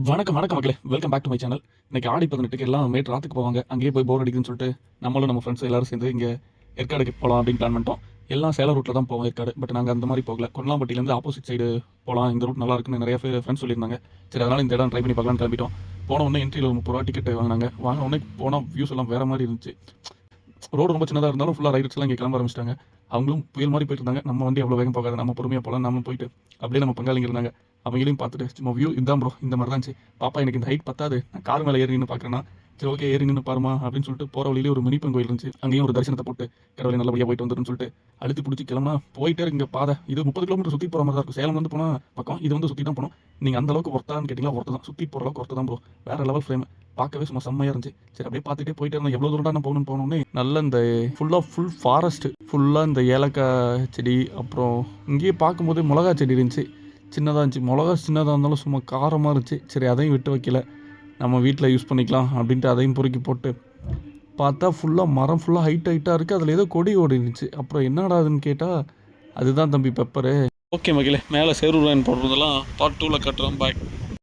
வணக்கம் வணக்கம் மக்களே, welcome back to my channel. இன்னைக்கு ஆடி 18க்கு எல்லாம் மேட் ராத்துக்கு போவாங்க. அங்கேயே போய் போர் அடிக்குதுன்னு சொல்லிட்டு நம்மளும் நம்ம ஃப்ரெண்ட்ஸ் எல்லாரும் சேர்ந்து இங்கே ஏற்காடுக்கு போகலாம் அப்படின்னு பிளான் பண்ணிட்டோம். எல்லாம் சேலம் ரூட்டில் தான் போவோம் ஏற்காடு. பட் நாங்கள் அந்த மாதிரி போகல. கொல்லாம்பட்டியிலேருந்து ஆப்போசிட் சைடு போகலாம், இந்த ரூட் நல்லா இருக்குன்னு நிறைய பேர் ஃப்ரெண்ட்ஸ் சொல்லியிருந்தாங்க. சரி, அதனால் இந்த இடம் ட்ரை பண்ணி பார்க்கலான்னு கிளம்பிட்டோம். போன உடனே என்ட்ரியில் 30 ரூபா டிக்கெட் வாங்கினாங்க. வாங்கின உடனே போனால் வியூஸ் எல்லாம் வேறு மாதிரி இருந்துச்சு. ரோடு ரொம்ப சின்னதாக இருந்தாலும் ஃபுல்லாக ரைடர்ஸ்லாம் இங்கே கிளம்ப ஆரம்பிச்சிட்டாங்க. அவங்களும் புயல் மாதிரி போயிட்டு இருந்தாங்க. நம்ம வண்டி அவ்வளோ வேகம் போகாது, நம்ம பொறுமையாக போகலாம். நம்ம போயிட்டு அப்படியே நம்ம பங்காளிங்க இருந்தாங்க. அவங்களையும் பார்த்துட்டு சும்மா வியூ இதான் ப்ரோ, இந்த மாதிரி தான் இருந்துச்சு. பாப்பா எனக்கு இந்த ஹைட் பத்தாது, நான் கார் மேலே ஏறி நின்று பார்க்குறேன்னா, சரி ஓகே ஏறி நின்று பாருமா அப்படின்னு சொல்லிட்டு போகிற வழியிலே ஒரு மினிப்பன் கோயில் இருந்துச்சு. அங்கேயும் ஒரு தரிசனத்தை போட்டு கடவுளை நல்லபடியாக போயிட்டு வந்துடும் சொல்லிட்டு அழுத்தி பிடிச்சி கிளம்புனா போயிட்டே இங்கே பாதை. இது 30 கிலோமீட்டர் சுற்றி போகிற மாதிரி தான் இருக்கும். சேலம் வந்து போனால் பக்கம், இது வந்து சுற்றி தான் போகணும். நீங்கள் அந்த அளவுக்கு ஒர்த்தான்னு கேட்டிங்கன்னா ஒர்த்து தான், சுற்றி போகிற அளவுக்கு ஒர்த்து தான் ப்ரோ. வேறு லெவல் ஃப்ரேம், பார்க்கவே சும்மா செம்மையாக இருந்துச்சு. சரி அப்படியே பார்த்துட்டே போயிட்டே இருந்தோம். எவ்வளோ தூரம் நான் போகணுன்னே நல்ல இந்த ஃபுல் ஃபாரஸ்ட்டு, ஃபுல்லாக இந்த ஏலக்காய் செடி, அப்புறம் இங்கேயே பார்க்கும்போது மிளகா செடி இருந்துச்சு. சின்னதாக இருந்துச்சு. மிளகா சின்னதாக இருந்தாலும் சும்மா காரமாக இருந்துச்சு. சரி அதையும் விட்டு வைக்கல, நம்ம வீட்டில் யூஸ் பண்ணிக்கலாம் அப்படின்ட்டு அதையும் பொறுக்கி போட்டு பார்த்தா ஃபுல்லாக மரம் ஃபுல்லாக ஹைட்டாக இருக்குது. அதில் ஏதோ கொடி ஓடி இருந்துச்சு. அப்புறம் என்னடாதுன்னு கேட்டால் அதுதான் தம்பி பெப்பரு. ஓகே மகிழே, மேலே சேரூரான் போடுறதெல்லாம் பார்ட் 2ல் கட்டுறோம். பாய்.